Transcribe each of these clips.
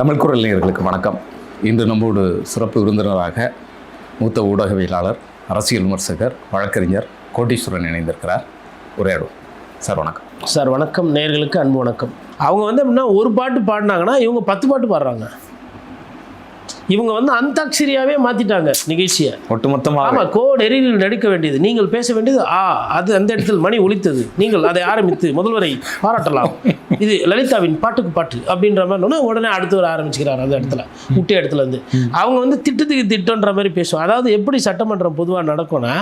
தமிழ் குரல் நேயர்களுக்கு வணக்கம். இன்று நம்மோடு சிறப்பு விருந்தினராக மூத்த ஊடகவியலாளர், அரசியல் விமர்சகர், வழக்கறிஞர் கோட்டீஸ்வரன் இணைந்திருக்கிறார். உரையாடுவோம். சார் வணக்கம். சார் வணக்கம். நேயர்களுக்கு அன்பு வணக்கம். அவங்க எப்படின்னா ஒரு பாட்டு பாடினாங்கன்னா இவங்க 10 பாட்டு பாடுறாங்க. இவங்க அந்தாக்ஷரியாவே மாற்றிட்டாங்க நிகழ்ச்சியை ஒட்டுமொத்தமாக. ஆமாம், நெறியில் நடிக்க வேண்டியது, நீங்கள் பேச வேண்டியது அது அந்த இடத்தில் மணி ஒலித்தது, நீங்கள் அதை ஆரம்பித்து முதல்வரை பாராட்டலாம், இது லலிதாவின் பாட்டுக்கு பாட்டு அப்படின்ற மாதிரி உடனே அடுத்தவர் ஆரம்பிச்சுக்கிறார். அந்த இடத்துல முட்டை இடத்துல இருந்து அவங்க திட்டத்துக்கு திட்டன்ற மாதிரி பேசுவோம். அதாவது எப்படி சட்டமன்றம் பொதுவாக நடக்கும்னா,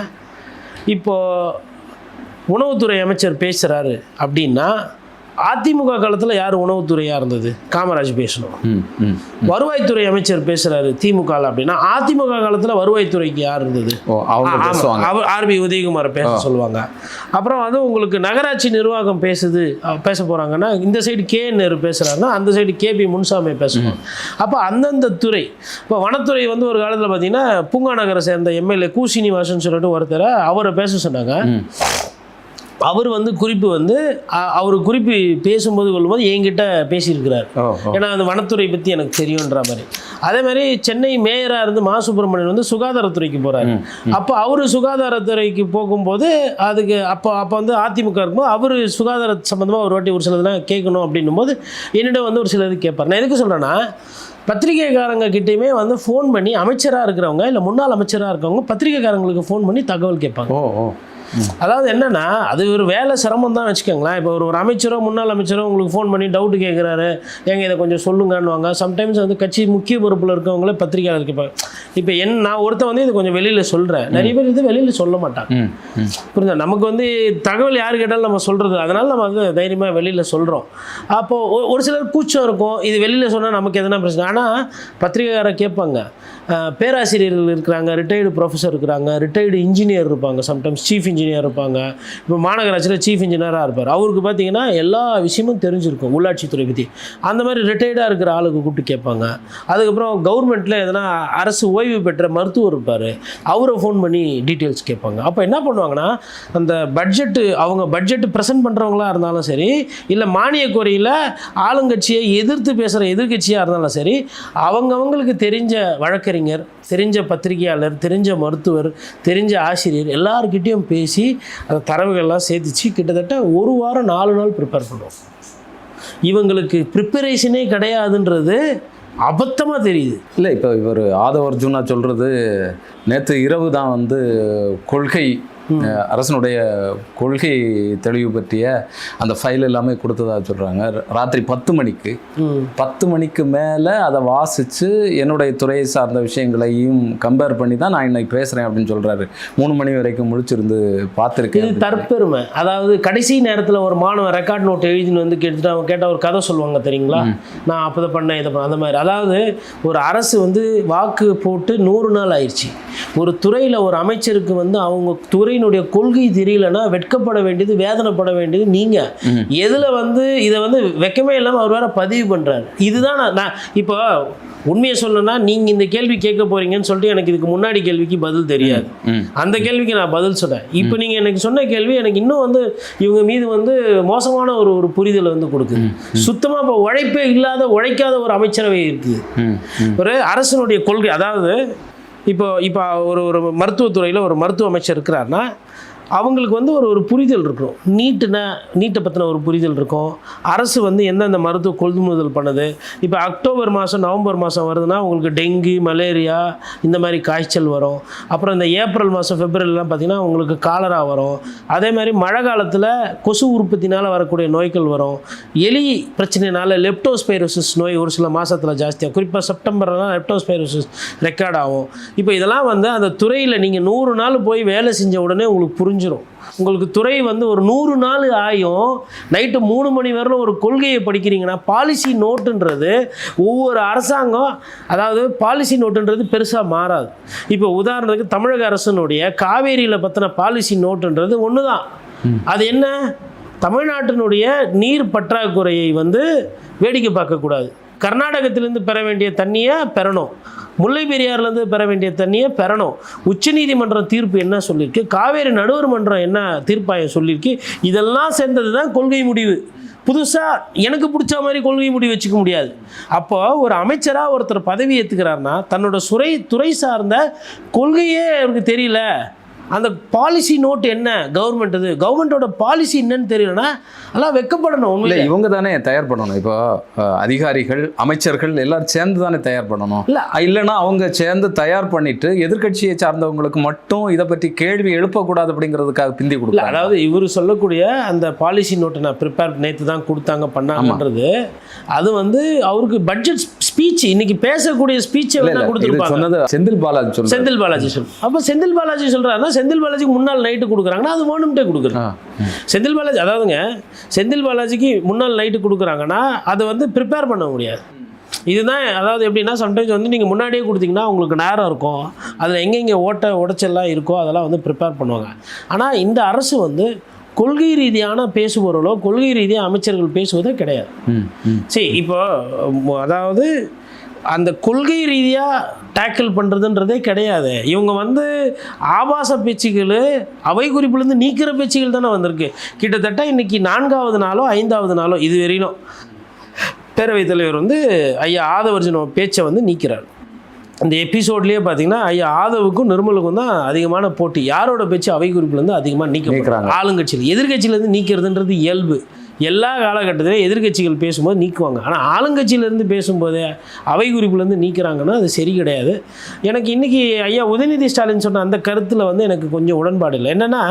இப்போது உணவுத்துறை அமைச்சர் பேசுகிறாரு அப்படின்னா, அதிமுக காலத்தில் யார் உணவுத்துறையாக இருந்தது? காமராஜ் பேசணும். வருவாய்த்துறை அமைச்சர் பேசுகிறாரு திமுக அப்படின்னா, அதிமுக காலத்தில் வருவாய்த்துறைக்கு யார் இருந்தது? ஆர்பி உதயகுமார் பேச சொல்லுவாங்க. அப்புறம் உங்களுக்கு நகராட்சி நிர்வாகம் பேச போகிறாங்கன்னா, இந்த சைடு KN பேசுகிறாருன்னா அந்த சைடு KP முன்சாமி பேசுவாங்க. அப்போ அந்தந்த துறை, இப்போ வனத்துறை ஒரு காலத்தில் பார்த்தீங்கன்னா பூங்கா நகரை சேர்ந்த MLA கு சீனிவாசன் சொல்லிட்டு ஒருத்தரை அவரை பேச சொன்னாங்க. அவர் குறிப்பு அவர் குறிப்பு பேசும்போது கொள்ளும்போது என்கிட்ட பேசியிருக்கிறார். ஏன்னா அந்த வனத்துறை பற்றி எனக்கு தெரியுன்ற மாதிரி. அதே மாதிரி சென்னை மேயராக இருந்து மா சுப்பிரமணியன் சுகாதாரத்துறைக்கு போகிறார். அப்போ அவர் சுகாதாரத்துறைக்கு போகும்போது அதுக்கு அப்போ அதிமுக இருக்கும்போது அவர் சுகாதார சம்மந்தமாக ஒரு வாட்டி ஒரு சிலதெல்லாம் கேட்கணும் அப்படின்னும் போது என்னிடம் ஒரு சிலது கேட்பார். நான் எதுக்கு சொல்கிறேன்னா, பத்திரிகைக்காரங்க கிட்டேயுமே ஃபோன் பண்ணி அமைச்சராக இருக்கிறவங்க இல்லை முன்னாள் அமைச்சராக இருக்கவங்க பத்திரிகைக்காரங்களுக்கு ஃபோன் பண்ணி தகவல் கேட்பாங்க. அதாவது என்னென்னா, அது ஒரு வேலை சிரமம் தான் வச்சுக்கோங்களேன். இப்போ ஒரு அமைச்சரோ முன்னாள் அமைச்சரோ உங்களுக்கு ஃபோன் பண்ணி டவுட்டு கேட்குறாரு, ஏங்க இதை கொஞ்சம் சொல்லுங்கன்னுவாங்க. சம்டைம்ஸ் கட்சி முக்கிய பொறுப்பில் இருக்கவங்களே பத்திரிகையாளர் கேட்பாங்க. இப்போ நான் ஒருத்தன் இது கொஞ்சம் வெளியில் சொல்கிறேன், நிறைய பேர் இது வெளியில் சொல்ல மாட்டாங்க. புரியுதா? நமக்கு தகவல் யார் கேட்டாலும் நம்ம சொல்கிறது, அதனால் நம்ம தைரியமாக வெளியில் சொல்கிறோம். அப்போது ஒரு சிலர் கூச்சம் இருக்கும், இது வெளியில் சொன்னால் நமக்கு எதனா பிரச்சனை. ஆனால் பத்திரிகையாளர் கேட்பாங்க. பேராசிரியர்கள் இருக்கிறாங்க, ரிட்டையர்டு ப்ரொஃபஸர் இருக்கிறாங்க, ரிட்டையர்டு இன்ஜினியர் இருப்பாங்க, சம்டைம்ஸ் சீஃப் இன்ஜினியர் இருப்பாங்க. இப்போ மாநகராட்சியில் சீஃப் இன்ஜினியராக இருப்பார். அவருக்கு பார்த்தீங்கன்னா எல்லா விஷயமும் தெரிஞ்சிருக்கும் உள்ளாட்சித்துறை பற்றி. அந்த மாதிரி ரிட்டையர்டாக இருக்கிற ஆளுக்கு கூப்பிட்டு கேட்பாங்க. அதுக்கப்புறம் கவர்மெண்ட்டில் எதனா அரசு ஓய்வு பெற்ற மருத்துவர் இருப்பார், அவரை ஃபோன் பண்ணி டீட்டெயில்ஸ் கேட்பாங்க. அப்போ என்ன பண்ணுவாங்கன்னா, அந்த அவங்க பட்ஜெட்டு ப்ரெசென்ட் பண்ணுறவங்களா இருந்தாலும் சரி, இல்லை மானிய கோரியில் ஆளுங்கட்சியை எதிர்த்து பேசுகிற எதிர்கட்சியாக இருந்தாலும் சரி, அவங்களுக்கு தெரிஞ்ச வழக்கறிஞர், தெரிஞ்ச பத்திரிகையாளர், தெரிஞ்ச மருத்துவர், தெரிஞ்ச ஆசிரியர் எல்லார்கிட்டையும் பேசி அந்த தரவுகள்லாம் சேர்த்துச்சு கிட்டத்தட்ட ஒரு வாரம் 4 நாள் ப்ரிப்பேர் பண்ணுவோம். இவங்களுக்கு ப்ரிப்பரேஷனே கிடையாதுன்றது அபத்தமாக தெரியுது. இல்லை, இப்போ இவர் ஆதவ அர்ஜுனா சொல்கிறது, நேற்று இரவு தான் கொள்கை அரசனுடைய கொள்கை தெளிவு பற்றிய அந்த ஃபைல் எல்லாமே கொடுத்ததாக சொல்கிறாங்க. ராத்திரி 10 மணிக்கு மேலே அதை வாசித்து என்னுடைய துறையை சார்ந்த விஷயங்களையும் கம்பேர் பண்ணி தான் நான் இன்னைக்கு பேசுகிறேன் அப்படின்னு சொல்கிறாரு. 3 மணி வரைக்கும் முழிச்சிருந்து பார்த்துருக்கேன். இது தற்பெருமை. அதாவது கடைசி நேரத்தில் ஒரு மாணவன் ரெக்கார்ட் நோட் எழுதின்னு கேட்டால் ஒரு கதை சொல்லுவாங்க தெரியுங்களா, நான் அப்போ தான் பண்ணேன் இதை அந்த மாதிரி. அதாவது ஒரு அரசு வாக்கு போட்டு 100 நாள் ஆயிடுச்சு. ஒரு துறையில் ஒரு அமைச்சருக்கு அவங்க துறை கொள்கை தெரியலன்னா வெட்கப்பட வேண்டியது, வேதனைப்பட வேண்டியது நீங்கள். எதில் இதை வெக்கமே இல்லாமல் அவர் வேற பதிவு பண்ணுறாரு. இதுதான் நான் இப்போ உண்மையை சொல்லணும்னா, நீங்கள் இந்த கேள்வி கேட்க போறீங்கன்னு சொல்லிட்டு எனக்கு இதுக்கு முன்னாடி கேள்விக்கு பதில் தெரியாது. அந்த கேள்விக்கு நான் பதில் சொன்னேன். இப்போ நீங்கள் எனக்கு சொன்ன கேள்வி எனக்கு இன்னும் இவங்க மீது மோசமான ஒரு புரிதலை கொடுக்குது. சுத்தமாக இப்போ உழைப்பே இல்லாத, உழைக்காத ஒரு அமைச்சரவை இருக்குது. ஒரு அரசனுடைய கொள்கை, அதாவது இப்போ ஒரு மருத்துவத்துறையில் ஒரு மருத்துவ அமைச்சர் இருக்கிறாருன்னா அவங்களுக்கு ஒரு புரிதல் இருக்கும். நீட்டை பற்றின ஒரு புரிதல் இருக்கும். அரசு எந்தெந்த மருத்துவ கொள்முதல் பண்ணுது. இப்போ அக்டோபர் மாதம் நவம்பர் மாதம் வருதுன்னா உங்களுக்கு டெங்கு, மலேரியா இந்த மாதிரி காய்ச்சல் வரும். அப்புறம் இந்த ஏப்ரல் மாதம் பிப்ரவரிலாம் பார்த்திங்கன்னா உங்களுக்கு காலரா வரும். அதே மாதிரி மழை காலத்தில் கொசு உற்பத்தினால் வரக்கூடிய நோய்கள் வரும். எலி பிரச்சனைனால லெப்டோஸ்பைரோசிஸ் நோய் ஒரு சில மாதத்தில் ஜாஸ்தியாக, குறிப்பாக செப்டம்பர்லாம் லெப்டோஸ்பைரோசிஸ் ரெக்கார்ட் ஆகும். இப்போ இதெல்லாம் அந்த துறையில் நீங்கள் 100 நாள் போய் வேலை செஞ்ச உடனே உங்களுக்கு புரிஞ்சிடும். உங்களுக்கு துறை ஒரு 100 நாள் ஆயும் நைட்டு 3 மணி வரலும் ஒரு கொள்கையை படிக்கிறீங்கன்னா, பாலிசி நோட்டுன்றது ஒவ்வொரு அரசாங்கம், அதாவது பாலிசி நோட்டுன்றது பெருசாக மாறாது. இப்போ உதாரணத்துக்கு தமிழக அரசனுடைய காவேரியில் பற்றின பாலிசி நோட்டுன்றது ஒன்று தான். அது என்ன? தமிழ்நாட்டினுடைய நீர் பற்றாக்குறையை வேடிக்கை பார்க்கக்கூடாது. கர்நாடகத்திலேருந்து பெற வேண்டிய தண்ணியை பெறணும், முல்லை பெரியாறுலேருந்து பெற வேண்டிய தண்ணியை பெறணும். உச்சநீதிமன்றம் தீர்ப்பு என்ன சொல்லியிருக்கு, காவேரி நடுவர் மன்றம் என்ன தீர்ப்பாயம் சொல்லியிருக்கு, இதெல்லாம் சேர்ந்தது தான் கொள்கை முடிவு. புதுசாக எனக்கு பிடிச்ச மாதிரி கொள்கை முடிவு வச்சுக்க முடியாது. அப்போ ஒரு அமைச்சராக ஒருத்தர் பதவி ஏற்றுக்கிறாருன்னா தன்னோட துறை சார்ந்த கொள்கையே அவருக்கு தெரியல, அந்த பாலிசி நோட் என்ன, கவர்மெண்ட்டோட பாலிசி என்னன்னு தெரியலன்னா அதெல்லாம் வெக்கப்படணும். இல்லை, இவங்க தானே தயார் பண்ணணும். இப்போ அதிகாரிகள் அமைச்சர்கள் எல்லாரும் சேர்ந்து தானே தயார் பண்ணணும். இல்லைன்னா அவங்க சேர்ந்து தயார் பண்ணிட்டு எதிர்கட்சியை சார்ந்தவங்களுக்கு மட்டும் இதை பற்றி கேள்வி எழுப்பக்கூடாது அப்படிங்கிறதுக்காக பிந்தி கொடுக்கல. அதாவது இவர் சொல்லக்கூடிய அந்த பாலிசி நோட்டை நான் ப்ரிப்பேர் நேற்று தான் கொடுத்தாங்க பண்ணாங்கன்றது அது வந்து அவருக்கு பட்ஜெட் ஸ்பீச் இன்னைக்கு பேசக்கூடிய ஸ்பீச்சை கொடுத்துருப்பாங்க. செந்தில் பாலாஜி சொல்லும். அப்போ செந்தில் பாலாஜி சொல்றாருன்னா செந்தில் பாலாஜிக்கு முன்னாள் நைட்டு கொடுக்குறாங்கன்னா அது வேணும்ட்டே கொடுக்குறாங்க. செந்தில் பாலாஜி அதாவதுங்க செந்தில் பாலாஜிக்கு முன்னாள் நைட்டு கொடுக்குறாங்கன்னா அதை வந்து ப்ரிப்பேர் பண்ண முடியாது. இதுதான் அதாவது எப்படின்னா சம்டைம்ஸ் வந்து நீங்கள் முன்னாடியே கொடுத்தீங்கன்னா உங்களுக்கு நேரம் இருக்கும், அதில் எங்கெங்கே உடைச்செல்லாம் இருக்கோ அதெல்லாம் வந்து ப்ரிப்பேர் பண்ணுவாங்க. ஆனால் இந்த அரசு வந்து கொள்கை ரீதியான பேசுபவர்களோ கொள்கை ரீதியாக அமைச்சர்கள் பேசுவதே கிடையாது. சரி, இப்போ அதாவது அந்த கொள்கை ரீதியாக டேக்கிள் பண்ணுறதுன்றதே கிடையாது. இவங்க வந்து ஆபாச பேச்சுகள் அவை குறிப்புலேருந்து நீக்கிற பேச்சுகள் தானே வந்திருக்கு. கிட்டத்தட்ட இன்றைக்கி 4வது நாளோ 5வது நாளோ இது வரையிலும் பேரவைத் தலைவர் வந்து ஐயா ஆதவர்ஜுன பேச்சை வந்து நீக்கிறார். இந்த எபிசோட்லேயே பார்த்தீங்கன்னா ஐயா ஆதவுக்கும் நிர்மலுக்கும் தான் அதிகமான போட்டி. யாரோட பேச்சு அவை குறிப்புலேருந்து அதிகமாக நீக்கிறாங்க? ஆளுங்கட்சியில். எதிர்கட்சியிலேருந்து நீக்கிறதுன்றது இயல்பு. எல்லா காலகட்டத்திலையும் எதிர்கட்சிகள் பேசும்போது நீக்குவாங்க. ஆனால் ஆளுங்கட்சியிலேருந்து பேசும்போதே அவை குறிப்புலேருந்து நீக்கிறாங்கன்னா அது சரி கிடையாது. எனக்கு இன்றைக்கி ஐயா உதயநிதி ஸ்டாலின் சொன்ன அந்த கருத்தில் வந்து எனக்கு கொஞ்சம் உடன்பாடு இல்லை. என்னென்னா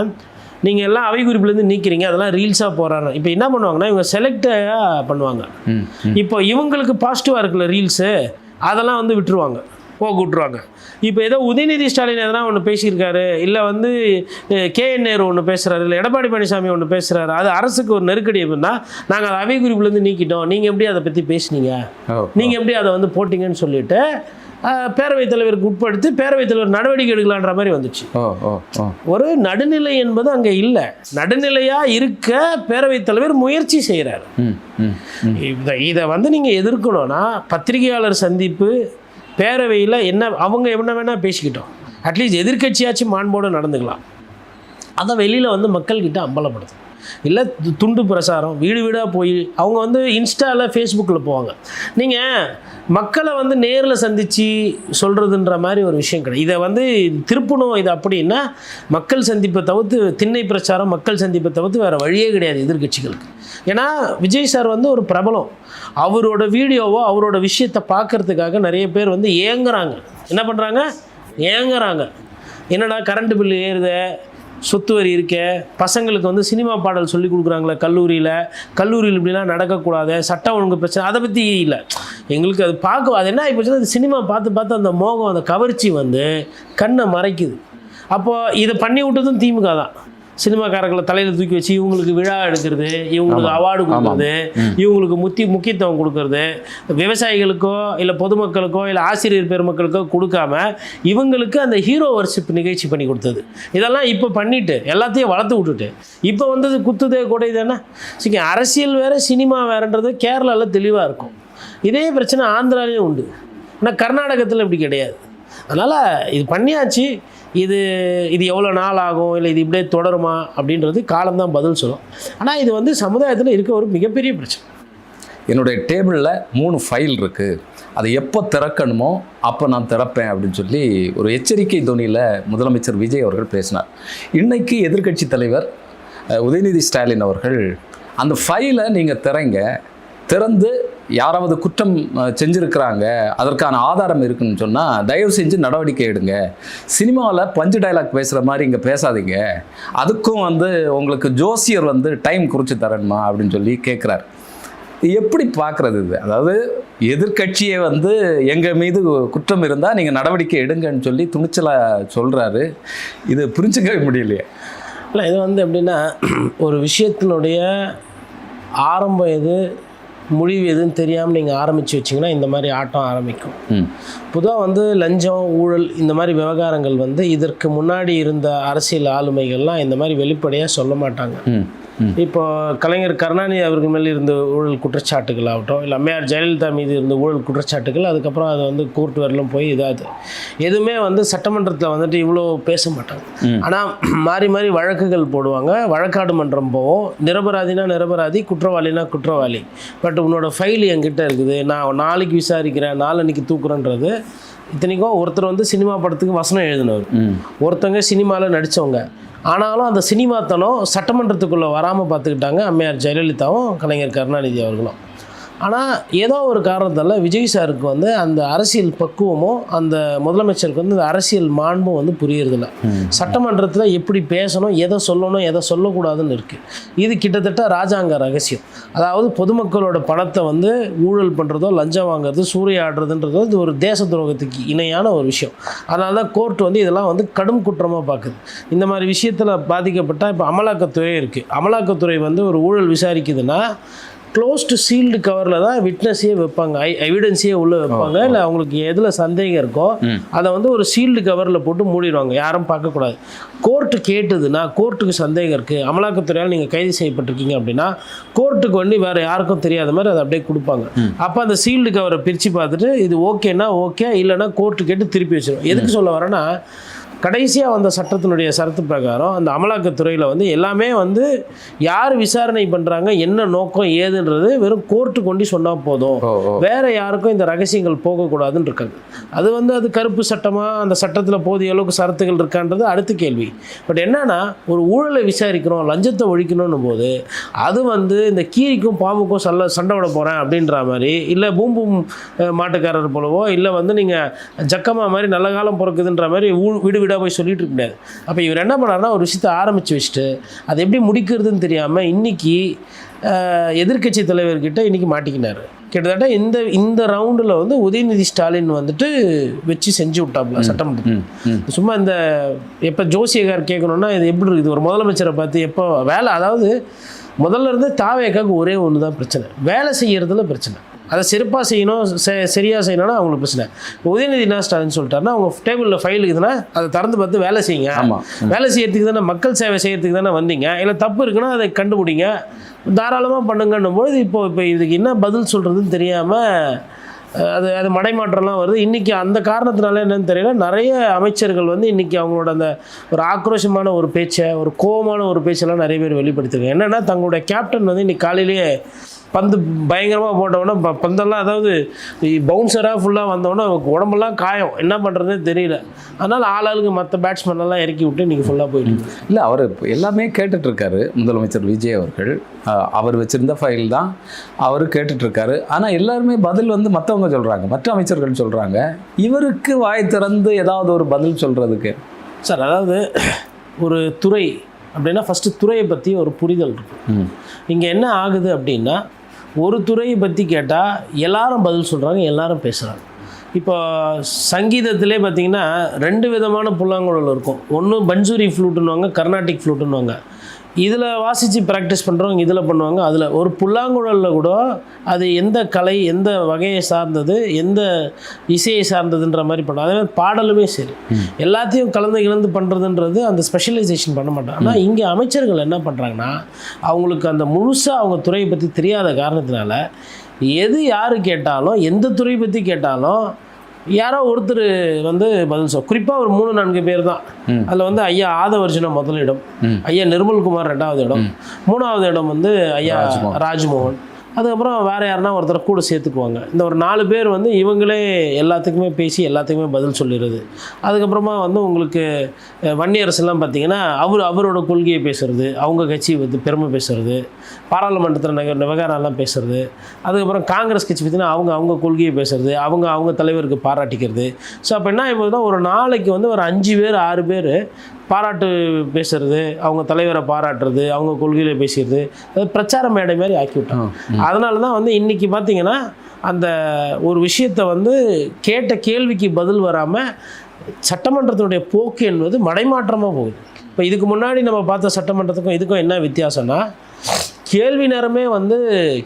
நீங்கள் எல்லாம் அவை குறிப்புலேருந்து நீக்கிறீங்க, அதெல்லாம் ரீல்ஸாக போகிறாங்க. இப்போ என்ன பண்ணுவாங்கன்னா இவங்க செலக்டாக பண்ணுவாங்க. இப்போ இவங்களுக்கு பாசிட்டிவாக இருக்குல்ல ரீல்ஸு, அதெல்லாம் வந்து விட்டுருவாங்க, விட்டுருவாங்க. இப்போ ஏதோ உதயநிதி ஸ்டாலின் எதனா ஒன்று பேசியிருக்காரு, இல்லை வந்து KN நேரு ஒன்று பேசுகிறாரு, இல்லை எடப்பாடி பழனிசாமி ஒன்று பேசுகிறாரு, அது அரசுக்கு ஒரு நெருக்கடி அப்படின்னா நாங்கள் அதை அவை குறிப்புலேருந்து நீக்கிட்டோம், நீங்கள் எப்படி அதை பற்றி பேசுனீங்க, நீங்கள் எப்படி அதை வந்து போட்டிங்கன்னு சொல்லிட்டு பேரவைத் தலைவருக்கு உட்படுத்தி பேரவைத் தலைவர் நடவடிக்கை எடுக்கலான்ற மாதிரி வந்துச்சு. ஒரு நடுநிலை என்பது அங்கே இல்லை. நடுநிலையாக இருக்க பேரவைத் தலைவர் முயற்சி செய்கிறார். இதை வந்து நீங்கள் எதிர்க்கணும்னா பத்திரிகையாளர் சந்திப்பு பேரவையில் அவங்க என்ன வேணால் பேசிக்கிட்டோம், அட்லீஸ்ட் எதிர்கட்சியாச்சும் மாண்போடு நடந்துக்கலாம். அதை வெளியில் வந்து மக்கள்கிட்ட அம்பலப்படுது. இல்லை துண்டு பிரசாரம் வீடு வீடாக போய் அவங்க வந்து இன்ஸ்டாவில் ஃபேஸ்புக்கில் போவாங்க. நீங்கள் மக்களை வந்து நேரில் சந்தித்து சொல்கிறதுன்ற மாதிரி ஒரு விஷயம் கிடையாது. இதை வந்து திருப்பணும். இது அப்படின்னா மக்கள் சந்திப்பை தவிர்த்து திண்ணை பிரச்சாரம் மக்கள் சந்திப்பை தவிர்த்து வேறு வழியே கிடையாது எதிர்கட்சிகளுக்கு. ஏன்னா விஜய் சார் வந்து ஒரு பிரபலம். அவரோட வீடியோவோ அவரோட விஷயத்தை பார்க்குறதுக்காக நிறைய பேர் வந்து ஏங்குறாங்க. என்ன பண்ணுறாங்க? ஏங்குறாங்க. என்னடா கரண்ட் பில்லு ஏறுதே, சொத்து வரி இருக்கே, பசங்களுக்கு வந்து சினிமா பாடல் சொல்லி கொடுக்குறாங்களே கல்லூரியில் இப்படிலாம் நடக்கக்கூடாது, சட்டம் ஒழுங்கு பிரச்சனை, அதை பற்றி இல்லை எங்களுக்கு. அது அது என்ன ஆகிப்போச்சுன்னா அது சினிமா பார்த்து அந்த மோகம் அந்த கவர்ச்சி வந்து கண்ணை மறைக்குது. அப்போது இதை பண்ணி விட்டதும் திமுக தான். சினிமாக்காரர்களை தலையில் தூக்கி வச்சு இவங்களுக்கு விழா எடுக்கிறது, இவங்களுக்கு அவார்டு கொடுக்குறது, இவங்களுக்கு முக்கியத்துவம் கொடுக்கறது, விவசாயிகளுக்கோ இல்லை பொதுமக்களுக்கோ இல்லை ஆசிரியர் பெருமக்களுக்கோ கொடுக்காம இவங்களுக்கு அந்த ஹீரோ வர்ஷிப் நிகழ்ச்சி பண்ணி கொடுத்தது. இதெல்லாம் இப்போ பண்ணிவிட்டு எல்லாத்தையும் வளர்த்து விட்டுட்டு இப்போ வந்தது குத்துதே கூட தானே. சரி, அரசியல் வேறு சினிமா வேறுன்றது கேரளாவில் தெளிவாக இருக்கும். இதே பிரச்சனை ஆந்திராலேயும் உண்டு. ஆனால் கர்நாடகத்தில் இப்படி கிடையாது. அதனால் இது பண்ணியாச்சு. இது எவ்வளோ நாள் ஆகும், இல்லை இது இப்படியே தொடருமா அப்படின்றது காலம்தான் பதில் சொல்லும். ஆனால் இது வந்து சமுதாயத்தில் இருக்க ஒரு மிகப்பெரிய பிரச்சனை. என்னுடைய டேபிளில் 3 ஃபைல் இருக்குது, அதை எப்போ திறக்கணுமோ அப்போ நான் திறப்பேன் அப்படின்னு சொல்லி ஒரு எச்சரிக்கை தொனியில் முதலமைச்சர் விஜய் அவர்கள் பேசினார். இன்றைக்கி எதிர்க்கட்சி தலைவர் உதயநிதி ஸ்டாலின் அவர்கள் அந்த ஃபைலை நீங்கள் திறந்து யாராவது குற்றம் செஞ்சுருக்கிறாங்க, அதற்கான ஆதாரம் இருக்குன்னு சொன்னால் தயவு செஞ்சு நடவடிக்கை எடுங்க, சினிமாவில் பஞ்சு டைலாக் பேசுகிற மாதிரி இங்கே பேசாதீங்க, அதுக்கும் வந்து உங்களுக்கு ஜோசியர் வந்து டைம் குறித்து தரணுமா அப்படின்னு சொல்லி கேட்குறாரு. எப்படி பார்க்குறது இது? அதாவது எதிர்கட்சியை வந்து எங்கள் மீது குற்றம் இருந்தால் நீங்கள் நடவடிக்கை எடுங்கன்னு சொல்லி துணிச்சலாக சொல்கிறாரு. இது புரிஞ்சுக்கவே முடியலையே. இல்லை, இது வந்து எப்படின்னா ஒரு விஷயத்தினுடைய ஆரம்பம் எது முடிவு எதுன்னு தெரியாமல் நீங்கள் ஆரம்பித்து வச்சிங்கன்னா இந்த மாதிரி ஆட்டம் ஆரம்பிக்கும். பொதுவாக வந்து லஞ்சம் ஊழல் இந்த மாதிரி விவகாரங்கள் வந்து இதற்கு முன்னாடி இருந்த அரசியல் ஆளுமைகள்லாம் இந்த மாதிரி வெளிப்படையாக சொல்ல மாட்டாங்க. இப்போ கலைஞர் கருணாநிதி அவர்கள் மேலே இருந்த ஊழல் குற்றச்சாட்டுகள் ஆகட்டும், இல்லை அம்மையார் ஜெயலலிதா மீது இருந்த ஊழல் குற்றச்சாட்டுகள், அதுக்கப்புறம் அது வந்து கோர்ட் வரலும் போய் இதாகுது. எதுவுமே வந்து சட்டமன்றத்தில் வந்துட்டு இவ்வளோ பேச மாட்டாங்க. ஆனால் மாறி மாறி வழக்குகள் போடுவாங்க, வழக்காடு மன்றம் போவோம். நிரபராதினா நிரபராதி, குற்றவாளினா குற்றவாளி. பட் உன்னோட ஃபைல் என்கிட்ட இருக்குது, நான் நாளைக்கு விசாரிக்கிறேன், நாளன்னைக்கு தூக்குறேன்றது. இத்தனைக்கும் ஒருத்தர் வந்து சினிமா படத்துக்கு வசனம் எழுதினவர், ஒருத்தங்க சினிமாவில் நடித்தவங்க. ஆனாலும் அந்த சினிமாத்தனம் சட்டமன்றத்துக்குள்ளே வராமல் பார்த்துக்கிட்டாங்க அம்மையார் ஜெயலலிதாவும் கலைஞர் கருணாநிதி அவர்களும். ஆனால் ஏதோ ஒரு காரணத்தால் விஜய் சாருக்கு வந்து அந்த அரசியல் பக்குவமும் அந்த முதலமைச்சருக்கு வந்து அந்த அரசியல் மாண்பும் வந்து புரியறதில்ல. சட்டமன்றத்தில் எப்படி பேசணும், எதை சொல்லணும், எதை சொல்லக்கூடாதுன்னு இருக்குது. இது கிட்டத்தட்ட ராஜாங்க ரகசியம். அதாவது பொதுமக்களோட பணத்தை வந்து ஊழல் பண்ணுறதோ, லஞ்சம் வாங்குறது, சூறையாடுறதுன்றதோ இது ஒரு தேச துரோகத்துக்கு இணையான ஒரு விஷயம். அதனால தான் கோர்ட் வந்து இதெல்லாம் வந்து கடும் குற்றமாக பார்க்குது. இந்த மாதிரி விஷயத்தில் பாதிக்கப்பட்டால் இப்போ அமலாக்கத்துறை இருக்குது. அமலாக்கத்துறை வந்து ஒரு ஊழல் விசாரிக்குதுன்னா க்ளோஸ்டு சீல்டு கவரில் தான் விட்னஸையே வைப்பாங்க, எவிடன்ஸையே உள்ளே வைப்பாங்க. இல்லை அவங்களுக்கு எதில் சந்தேகம் இருக்கோ அதை வந்து ஒரு சீல்டு கவரில் போட்டு மூடிடுவாங்க, யாரும் பார்க்கக்கூடாது. கோர்ட்டு கேட்டுதுன்னா, கோர்ட்டுக்கு சந்தேகம் இருக்குது, அமலாக்கத்துறையால் நீங்கள் கைது செய்யப்பட்டிருக்கீங்க அப்படின்னா கோர்ட்டுக்கு வந்து வேறு யாருக்கும் தெரியாத மாதிரி அதை அப்படியே கொடுப்பாங்க. அப்போ அந்த சீல்டு கவரை பிரித்து பார்த்துட்டு இது ஓகேன்னா ஓகே, இல்லைன்னா கோர்ட்டு கேட்டு திருப்பி வச்சிடும். எதுக்கு சொல்ல வரேன்னா, கடைசியாக வந்த சட்டத்தினுடைய சரத்து பிரகாரம் அந்த அமலாக்கத்துறையில் வந்து எல்லாமே வந்து யார் விசாரணை பண்ணுறாங்க, என்ன நோக்கம் ஏதுன்றது வெறும் கோர்ட்டு கொண்டு சொன்னால் போதும், வேறு யாருக்கும் இந்த ரகசியங்கள் போகக்கூடாதுன்னு இருக்காங்க. அது வந்து அது கருப்பு சட்டமாக அந்த சட்டத்தில் போதிய அளவுக்கு சரத்துகள் இருக்கான்றது அடுத்த கேள்வி. பட் என்னன்னா, ஒரு ஊழலை விசாரிக்கிறோம், லஞ்சத்தை ஒழிக்கணும்னு போது அது வந்து இந்த கீரிக்கும் பாம்புக்கும் சண்டை விட போகிறேன் அப்படின்ற மாதிரி, இல்லை பூம்பும் மாட்டுக்காரர் போலவோ, இல்லை வந்து நீங்கள் ஜக்கமா மாதிரி நல்ல காலம் பிறக்குதுன்ற மாதிரி வீடு போய் சொல்லிட்டு இருக்க முடியாது. அப்போ இவர் என்ன பண்ணாருன்னா, ஒரு விஷயத்தை ஆரம்பித்து வச்சுட்டு அதை எப்படி முடிக்கிறதுன்னு தெரியாமல் இன்றைக்கி எதிர்க்கட்சி தலைவர்கிட்ட இன்றைக்கி மாட்டிக்கினார். கிட்டத்தட்ட இந்த ரவுண்டில் வந்து உதயநிதி ஸ்டாலின் வந்துட்டு வச்சு செஞ்சு விட்டாப்புல சட்டமன்றத்தில். சும்மா இந்த எப்போ ஜோசியக்கார் கேட்கணுன்னா இது எப்படி இருக்குது, ஒரு முதலமைச்சரை பார்த்து எப்போ வேலை, அதாவது முதல்ல இருந்து தாவேக்காவுக்கு ஒரே ஒன்று தான் பிரச்சனை, வேலை செய்கிறதுல பிரச்சனை. அதை சிறப்பாக செய்யணும், சரியாக செய்யணும்னா அவங்களுக்கு பிரச்சனை. உதயநிதி ஸ்டாலின் சொல்லிட்டாருன்னா, அவங்க டேபிளில் ஃபைல் இருக்குதுன்னா அதை திறந்து பார்த்து வேலை செய்யுங்க. வேலை செய்யறதுக்கு தானே, மக்கள் சேவை செய்யறதுக்கு தானே வந்தீங்க, இல்லை தப்பு இருக்குன்னா அதை கண்டுபிடிங்க, தாராளமாக பண்ணுங்கன்னும் போது இப்போ இதுக்கு என்ன பதில் சொல்கிறதுன்னு தெரியாமல் அது மடைமாற்றம்லாம் வருது. இன்றைக்கி அந்த காரணத்தினால என்னன்னு தெரியல, நிறைய அமைச்சர்கள் வந்து இன்றைக்கி அவங்களோட அந்த ஒரு ஆக்ரோஷமான ஒரு பேச்சை, ஒரு கோபமான ஒரு பேச்செல்லாம் நிறைய பேர் வெளிப்படுத்திருக்காங்க. என்னென்னா, தங்களுடைய கேப்டன் வந்து இன்றைக்கி காலையிலேயே பந்து பயங்கரமாக போட்டவுடனே பந்தெல்லாம், அதாவது பவுன்சராக ஃபுல்லாக வந்தவுடனே உடம்பெல்லாம் காயம், என்ன பண்ணுறதுனே தெரியல. அதனால் ஆளுக்கு மற்ற பேட்ஸ்மேனெல்லாம் இறக்கி விட்டு இன்றைக்கி ஃபுல்லாக போயிட்டு இல்லை, அவர் எல்லாமே கேட்டுட்ருக்காரு முதலமைச்சர் விஜய் அவர்கள். அவர் வச்சுருந்த ஃபைல் தான் அவர் கேட்டுட்ருக்காரு. ஆனால் எல்லாருமே பதில் வந்து மற்றவங்க சொல்கிறாங்க, மற்ற அமைச்சர்கள் சொல்கிறாங்க. இவருக்கு வாய் திறந்து ஏதாவது ஒரு பதில் சொல்கிறதுக்கு சார், அதாவது ஒரு துறை அப்படின்னா ஃபஸ்ட்டு துறையை பற்றி ஒரு புரிதல் இருக்கும். இங்கே என்ன ஆகுது அப்படின்னா, ஒரு துறையை பற்றி கேட்டால் எல்லாரும் பதில் சொல்கிறாங்க, எல்லாரும் பேசுகிறாங்க. இப்போ சங்கீதத்திலே பார்த்திங்கன்னா 2 விதமான புல்லாங்குழல் இருக்கும். ஒன்று பஞ்சூரி ஃப்ளூட்டுன்னுவாங்க, கர்நாடிக் ஃப்ளூட்டுன்னுவாங்க. இதில் வாசித்து ப்ராக்டிஸ் பண்ணுறவங்க இதில் பண்ணுவாங்க. அதில் ஒரு புல்லாங்குழலில் கூட அது எந்த கலை, எந்த வகையை சார்ந்தது, எந்த இசையை சார்ந்ததுன்ற மாதிரி பண்ணுவோம். அதே மாதிரி பாடலுமே சரி, எல்லாத்தையும் கலந்து பண்ணுறதுன்றது அந்த ஸ்பெஷலைசேஷன் பண்ண மாட்டாங்க. ஆனால் இங்கே அமைச்சர்கள் என்ன பண்ணுறாங்கன்னா, அவங்களுக்கு அந்த முழுசாக அவங்க துறையை பற்றி தெரியாத காரணத்தினால எது யார் கேட்டாலும், எந்த துறை பற்றி கேட்டாலும் யாரோ ஒருத்தர் வந்து பதில் குறிப்பாக ஒரு 3-4 பேர் தான். அதில் வந்து ஐயா ஆதவர்ஜுனா முதலிடம், ஐயா நிர்மல்குமார் 2வது இடம், 3வது இடம் வந்து ஐயா ராஜ்மோகன். அதுக்கப்புறம் வேறு யாருன்னா ஒருத்தர் கூட சேர்த்துக்குவாங்க. இந்த ஒரு 4 பேர் வந்து இவங்களே எல்லாத்துக்குமே பேசி எல்லாத்துக்குமே பதில் சொல்லிடுறது. அதுக்கப்புறமா வந்து உங்களுக்கு வன்னியரசுலாம் பார்த்திங்கன்னா அவரோட கொள்கையை பேசுகிறது, அவங்க கட்சி வந்து பெருமை பேசுகிறது, பாராளுமன்றத்தில் விவகாரம்லாம் பேசுகிறது. அதுக்கப்புறம் காங்கிரஸ் கட்சி பார்த்திங்கன்னா அவங்க கொள்கையை பேசுகிறது, அவங்க தலைவருக்கு பாராட்டிக்கிறது. ஸோ அப்போ என்ன ஆகுதுன்னா, ஒரு நாளைக்கு வந்து ஒரு 5 பேர் 6 பேர் பாராட்டு பேசுறது, அவங்க தலைவரை பாராட்டுறது, அவங்க கொள்கையில பேசுறது, அது பிரச்சார மேடை மாதிரி ஆக்கி விட்டாங்க. அதனால தான் வந்து இன்றைக்கி பார்த்திங்கன்னா அந்த ஒரு விஷயத்தை வந்து கேட்ட கேள்விக்கு பதில் வராமல் சட்டமன்றத்தினுடைய போக்கு என்பது மடைமாற்றமாக போகுது. இப்போ இதுக்கு முன்னாடி நம்ம பார்த்த சட்டமன்றத்துக்கும் இதுக்கும் என்ன வித்தியாசம்னா, கேள்வி நேரமே வந்து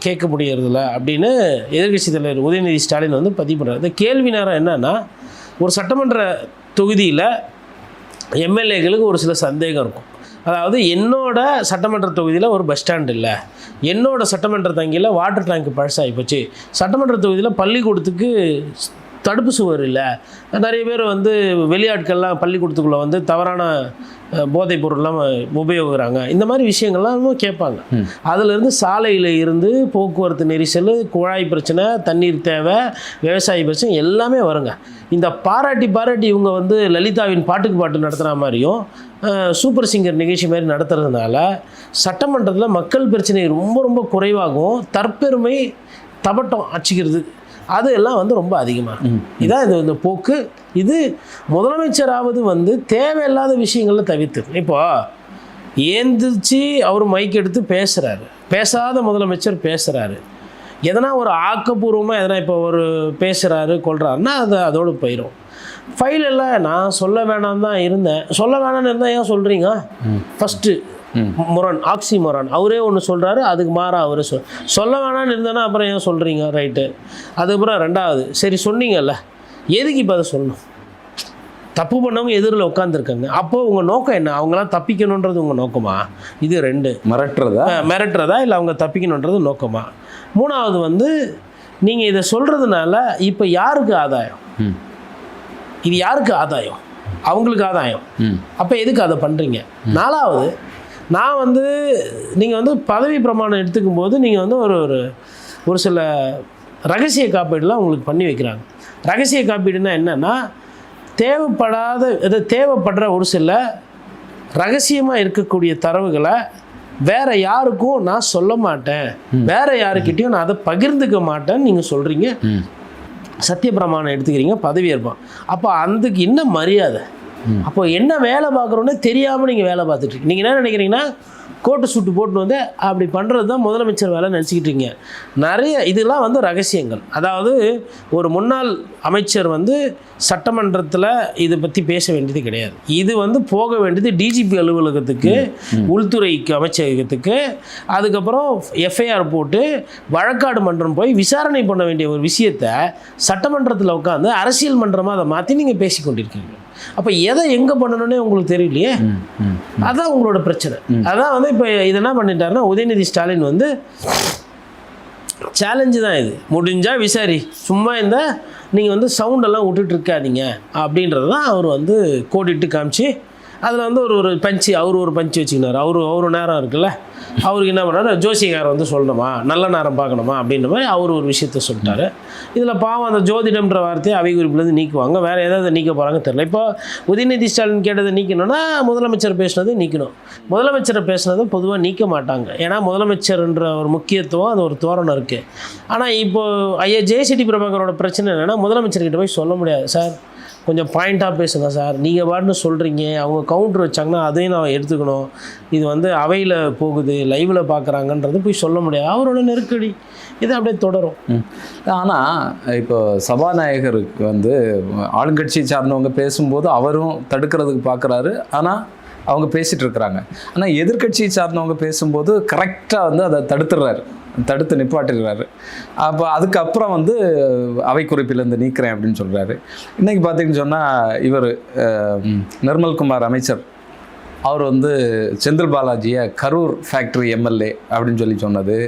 கேட்க முடியறதில்ல அப்படின்னு எதிர்க்கட்சி தலைவர் உதயநிதி ஸ்டாலின் வந்து பதிவு பண்ணுறாரு. இந்த கேள்வி நேரம் என்னன்னா, ஒரு சட்டமன்ற தொகுதியில் எம்எல்ஏக்களுக்கு ஒரு சில சந்தேகம் இருக்கும். அதாவது என்னோட சட்டமன்ற தொகுதியில் ஒரு பஸ் ஸ்டாண்ட் இல்லை, என்னோட சட்டமன்ற தங்கியில் வாட்டர் டேங்க் பழசாகி போச்சு, சட்டமன்ற தொகுதியில் பள்ளிக்கூடத்துக்கு தடுப்பு சுவர் இல்லை, நிறைய பேர் வந்து வெளியாட்கள்லாம் பள்ளிக்கூடத்துக்குள்ளே வந்து தவறான போதைப் பொருள்லாம் உபயோகிக்கிறாங்க, இந்த மாதிரி விஷயங்கள்லாம் கேட்பாங்க. அதிலிருந்து சாலையில் இருந்து போக்குவரத்து நெரிசல், குழாய் பிரச்சனை, தண்ணீர் தேவை, விவசாய பிரச்சனை எல்லாமே வருங்க. இந்த பாராட்டி இவங்க வந்து லலிதாவின் பாட்டுக்கு பாட்டு நடத்துகிற மாதிரியும் சூப்பர் சிங்கர் நிகழ்ச்சி மாதிரி நடத்துறதுனால சட்டமன்றத்தில் மக்கள் பிரச்சனை ரொம்ப ரொம்ப குறைவாகவும் தற்பெருமை தபட்டம் அடிச்சுக்கிறது அது எல்லாம் வந்து ரொம்ப அதிகமாக இதான் இந்த போக்கு. இது முதலமைச்சராவது வந்து தேவையில்லாத விஷயங்களில் தவிர்த்து, இப்போ ஏந்திரிச்சு அவர் மைக் எடுத்து பேசுகிறாரு, பேசாத முதலமைச்சர் பேசுகிறாரு, எதனா ஒரு ஆக்கப்பூர்வமாக எதனா இப்போ ஒரு பேசுகிறாரு கொள்கிறாருன்னா அது அதோடு போயிடும். ஃபைல் எல்லாம் நான் சொல்ல வேணாம் தான் இருந்தேன், சொல்ல வேணான்னு இருந்தால் ஏன் சொல்கிறீங்க? ஃபஸ்ட்டு ஆக்சி மொரான் அவரே ஒன்று சொல்கிறாரு, அதுக்கு மாறா அவரே சொல்ல வேணான்னு இருந்தேன்னா அப்புறம் ஏன் சொல்கிறீங்க? ரைட்டு. அதுக்கப்புறம் ரெண்டாவது, சரி சொன்னீங்கல்ல, எதுக்கு இப்போ அதை சொல்லணும்? தப்பு பண்ணவங்க எதிரில் உட்காந்துருக்காங்க, அப்போது உங்கள் நோக்கம் என்ன? அவங்களாம் தப்பிக்கணுன்றது உங்கள் நோக்கமா? இது ரெண்டு. மிரட்டுறதா இல்லை அவங்க தப்பிக்கணுன்றது நோக்கமா? மூணாவது வந்து நீங்கள் இதை சொல்கிறதுனால இப்போ யாருக்கு ஆதாயம்? இது யாருக்கு ஆதாயம்? அவங்களுக்கு ஆதாயம். அப்போ எதுக்கு அதை பண்ணுறீங்க? நாலாவது, நான் வந்து நீங்கள் வந்து பதவி பிரமாணம் எடுத்துக்கும் போது நீங்கள் வந்து ஒரு சில ரகசிய காப்பீடுலாம் உங்களுக்கு பண்ணி வைக்கிறாங்க. ரகசிய காப்பீடுனா என்னென்னா, தேவைப்படுற ஒரு சில ரகசியமாக இருக்கக்கூடிய தரவுகளை வேறு யாருக்கும் நான் சொல்ல மாட்டேன், வேறு யாருக்கிட்டையும் நான் அதை பகிர்ந்துக்க மாட்டேன்னு நீங்கள் சொல்கிறீங்க. சத்திய பிரமாணம் எடுத்துக்கிறீங்க, பதவி ஏற்பான். அப்போ அதுக்கு என்ன மரியாதை? அப்போ என்ன வேலை பார்க்குறோன்னே தெரியாமல் நீங்கள் வேலை பார்த்துட்ருக்கீங்க. நீங்கள் என்ன நினைக்கிறீங்கன்னா, கோட்டு சுட்டு போட்டு வந்து அப்படி பண்ணுறது தான் முதலமைச்சர் வேலை நினச்சிக்கிட்டு இருக்கீங்க. நிறைய இதெல்லாம் வந்து ரகசியங்கள். அதாவது ஒரு முன்னாள் அமைச்சர் வந்து சட்டமன்றத்தில் இதை பற்றி பேச வேண்டியது கிடையாது. இது வந்து போக வேண்டியது டிஜிபி அலுவலகத்துக்கு, உள்துறைக்கு அமைச்சகத்துக்கு, அதுக்கப்புறம் எஃப்ஐஆர் போட்டு வழக்காடு மன்றம் போய் விசாரணை பண்ண வேண்டிய ஒரு விஷயத்தை சட்டமன்றத்தில் உட்காந்து அரசியல் மன்றமாக அதை மாற்றி நீங்கள் பேசி கொண்டிருக்கீங்க. அப்போ எதை எங்கே பண்ணணுன்னே உங்களுக்கு தெரியலையே. அதான் உங்களோட பிரச்சனை. அதான் வந்து இப்போ இது என்ன பண்ணிட்டாருன்னா, உதயநிதி ஸ்டாலின் வந்து சேலஞ்சு தான் இது, முடிஞ்சால் விசாரி, சும்மா இந்த நீங்கள் வந்து சவுண்டெல்லாம் விட்டுட்டு இருக்காதீங்க அப்படின்றது தான் அவர் வந்து கோடிட்டு காமிச்சு, அதில் வந்து ஒரு பஞ்சு, அவர் ஒரு பஞ்சு வச்சுக்கினார். அவரு நேரம் இருக்குல்ல, அவருக்கு என்ன பண்ணார், ஜோசிகார் வந்து சொல்லணுமா, நல்ல நேரம் பார்க்கணுமா அப்படின்ற மாதிரி அவர் ஒரு விஷயத்த சொல்லிட்டாரு. இதில் பாவம் அந்த ஜோதிடம்ன்ற வார்த்தையை அவை குறிப்பிலேருந்து நீக்குவாங்க, வேறு ஏதாவது நீக்க போகிறாங்க தெரியல. இப்போ உதயநிதி ஸ்டாலின் கேட்டதை நீக்கணும்னா முதலமைச்சர் பேசுனதை நீக்கணும். முதலமைச்சரை பேசுனதை பொதுவாக நீக்க மாட்டாங்க, ஏன்னா முதலமைச்சர்ன்ற ஒரு முக்கியத்துவம், அது ஒரு தோரணம் இருக்குது. ஆனால் இப்போது ஐயா ஜெயசிடி பிரபாகரோட பிரச்சனை என்னென்னா, முதலமைச்சர்கிட்ட போய் சொல்ல முடியாது, சார் கொஞ்சம் பாயிண்ட்டாக பேசுங்க சார், நீங்கள் பாட்டுன்னு சொல்கிறீங்க, அவங்க கவுண்டர் வச்சாங்கன்னா அதையும் நான் எடுத்துக்கணும், இது வந்து அவையில் போகுது, லைவில் பார்க்குறாங்கன்றது போய் சொல்ல முடியாது. அவரோட நெருக்கடி இது அப்படியே தொடரும். ஆனால் இப்போ சபாநாயகருக்கு வந்து ஆளுங்கட்சியை சார்ந்தவங்க பேசும்போது அவரும் தடுக்கிறதுக்கு பார்க்குறாரு, ஆனால் அவங்க பேசிகிட்டு இருக்கிறாங்க. ஆனால் எதிர்கட்சியை சார்ந்தவங்க பேசும்போது கரெக்டாக வந்து அதை தடுத்து நிப்பாட்டிடுறாரு. அப்போ அதுக்கப்புறம் வந்து அவை குறிப்பிலேருந்து நீக்கிறேன் அப்படின்னு சொல்கிறாரு. இன்றைக்கி பார்த்தீங்கன்னு சொன்னால் இவர் நிர்மல்குமார் அமைச்சர் அவர் வந்து செந்தில் பாலாஜியை கரூர் ஃபேக்ட்ரி எம்எல்ஏ அப்படின்னு சொல்லி சொன்னது,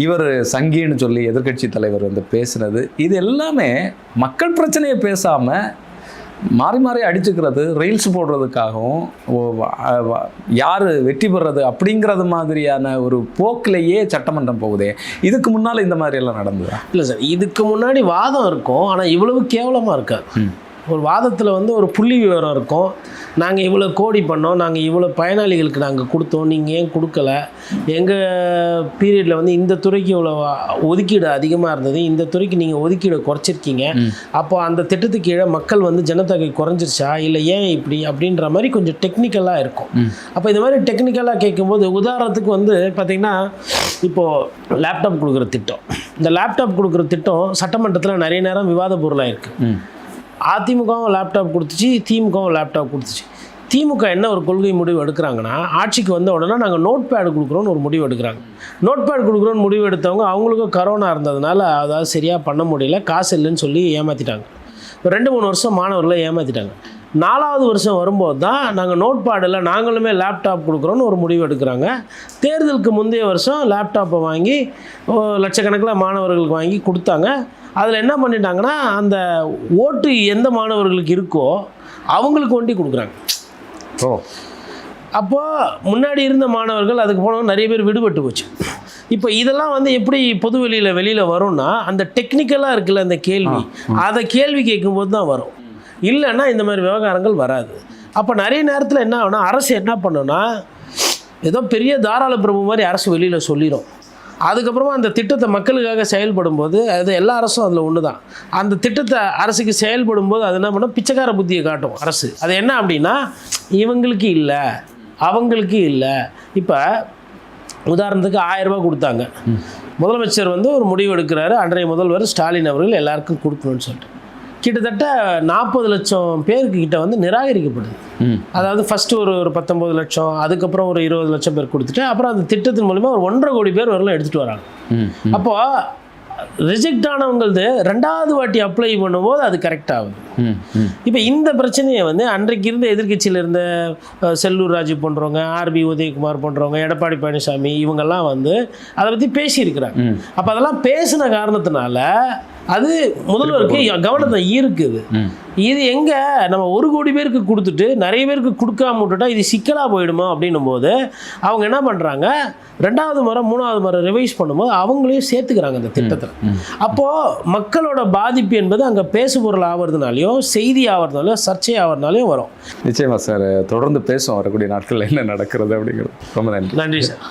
இவர் சங்கின்னு சொல்லி எதிர்கட்சி தலைவர் வந்து பேசுனது, இது எல்லாமே மக்கள் பிரச்சனையை பேசாமல் மாறி மாறி அடிச்சுக்கிறது, ரீல்ஸ் போடுறதுக்காகவும் யார் வெற்றி பெறது அப்படிங்கிறது மாதிரியான ஒரு போக்கிலேயே சட்டமன்றம் போகுதே. இதுக்கு முன்னால் இந்த மாதிரியெல்லாம் நடந்ததா? இல்லை சார், இதுக்கு முன்னாடி வாதம் இருக்கும், ஆனால் இவ்வளவு கேவலமாக இருக்காது. ஒரு வாதத்தில் வந்து ஒரு புள்ளி விவரம் இருக்கும், நாங்கள் இவ்வளோ கோடி பண்ணோம், நாங்கள் இவ்வளோ பயனாளிகளுக்கு நாங்கள் கொடுத்தோம், நீங்கள் ஏன் கொடுக்கல, எங்கள் பீரியடில் வந்து இந்த துறைக்கு இவ்வளோ ஒதுக்கீடு அதிகமாக இருந்தது, இந்த துறைக்கு நீங்கள் ஒதுக்கீடு குறைச்சிருக்கீங்க, அப்போ அந்த திட்டத்துக்கு கீழே மக்கள் வந்து ஜனத்தொகை குறைஞ்சிருச்சா, இல்லை ஏன் இப்படி அப்படின்ற மாதிரி கொஞ்சம் டெக்னிக்கலாக இருக்கும். அப்போ இந்த மாதிரி டெக்னிக்கலாக கேட்கும்போது, உதாரணத்துக்கு வந்து பார்த்திங்கன்னா, இப்போது லேப்டாப் கொடுக்குற திட்டம், இந்த லேப்டாப் கொடுக்குற திட்டம் சட்டமன்றத்தில் நிறைய நேரம் விவாத பொருளாக இருக்குது. அதிமுகவும் லேப்டாப் கொடுத்துச்சு, திமுகவும் லேப்டாப் கொடுத்துச்சு. திமுக என்ன ஒரு கொள்கை முடிவு எடுக்கிறாங்கன்னா, ஆட்சிக்கு வந்த உடனே நாங்கள் நோட் பேடு கொடுக்குறோன்னு ஒரு முடிவு எடுக்கிறாங்க. நோட் பேட் கொடுக்குறோன்னு முடிவு எடுத்தவங்க அவங்களுக்கும் கரோனா இருந்ததுனால அதாவது சரியாக பண்ண முடியல, காசு இல்லைன்னு சொல்லி ஏமாற்றிட்டாங்க. ஒரு 2-3 வருஷம் மாணவர்களை ஏமாற்றிட்டாங்க. 4வது வருஷம் வரும்போது தான் நாங்கள் நோட்பாடில் நாங்களுமே லேப்டாப் கொடுக்குறோன்னு ஒரு முடிவு எடுக்கிறாங்க. தேர்தலுக்கு முந்தைய வருஷம் லேப்டாப்பை வாங்கி லட்சக்கணக்கில் மாணவர்களுக்கு வாங்கி கொடுத்தாங்க. அதில் என்ன பண்ணிட்டாங்கன்னா, அந்த ஓட்டு எந்த மாணவர்களுக்கு இருக்கோ அவங்களுக்கு ஒண்டி கொடுக்குறாங்க. அப்போது முன்னாடி இருந்த மாணவர்கள் அதுக்கு போனவங்க நிறைய பேர் விடுபட்டு போச்சு. இப்போ இதெல்லாம் வந்து எப்படி பொது வெளியில் வரும்னா, அந்த டெக்னிக்கலாக இருக்குல்ல அந்த கேள்வி, அதை கேள்வி கேட்கும்போது தான் வரும். இல்லைன்னா இந்த மாதிரி விவகாரங்கள் வராது. அப்போ நிறைய நேரத்தில் என்ன ஆகுனா, அரசு என்ன பண்ணுன்னா, ஏதோ பெரிய தாராள பிரபு மாதிரி அரசு வெளியில் சொல்லிடும். அதுக்கப்புறமா அந்த திட்டத்தை மக்களுக்காக செயல்படும் போது, அது எல்லா அரசும் அதில் ஒன்று தான், அந்த திட்டத்தை அரசுக்கு செயல்படும் போது அது என்ன பண்ணால் பிச்சைக்கார புத்தியை காட்டும் அரசு. அது என்ன அப்படின்னா, இவங்களுக்கு இல்லை அவங்களுக்கு இல்லை. இப்போ உதாரணத்துக்கு 1000 ரூபா கொடுத்தாங்க. முதலமைச்சர் வந்து ஒரு முடிவு எடுக்கிறாரு, அன்றைய முதல்வர் ஸ்டாலின் அவர்கள் எல்லாருக்கும் கொடுக்கணும்னு சொல்லிட்டு கிட்டத்தட்ட 40 லட்சம் பேருக்கு கிட்ட வந்து நிராகரிக்கப்படுது. அதாவது ஃபஸ்ட்டு ஒரு 19 லட்சம், அதுக்கப்புறம் ஒரு 20 லட்சம் பேர் கொடுத்துட்டு, அப்புறம் அந்த திட்டத்தின் மூலிமா ஒரு 1.5 கோடி பேர் வரலாம் எடுத்துகிட்டு வராங்க. அப்போது ரிஜெக்ட் ஆனவங்களது 2வது வாட்டி அப்ளை பண்ணும்போது அது கரெக்ட் ஆகுது. இப்போ இந்த பிரச்சனையை வந்து அன்றைக்கு இருந்த எதிர்க்கட்சியில் இருந்த செல்லூர் ராஜு போன்றவங்க, ஆர்பி உதயகுமார் போன்றவங்க, எடப்பாடி பழனிசாமி இவங்கெல்லாம் வந்து அதை பற்றி பேசியிருக்கிறாங்க. அப்போ அதெல்லாம் பேசின காரணத்தினால அது முதல்வருக்கு கவனத்தை ஈர்க்குது. இது எங்கே நம்ம 1 கோடி பேருக்கு கொடுத்துட்டு நிறைய பேருக்கு கொடுக்காம விட்டுட்டா இது சிக்கலாக போயிடுமோ அப்படின்னும் போது அவங்க என்ன பண்ணுறாங்க, 2வது முறை 3வது முறை ரிவைஸ் பண்ணும்போது அவங்களையும் சேர்த்துக்கிறாங்க அந்த திட்டத்தில். அப்போது மக்களோட பாதிப்பு என்பது அங்கே பேசுபொருள் ஆகிறதுனாலையும் செய்தி ஆகிறதுனாலையும் சர்ச்சை ஆகிறதுனாலையும் வரும். நிச்சயமா சார், தொடர்ந்து பேசுவோம் வரக்கூடிய நாட்களில் என்ன நடக்கிறது அப்படிங்கிறது. ரொம்ப நன்றி. நன்றி சார்.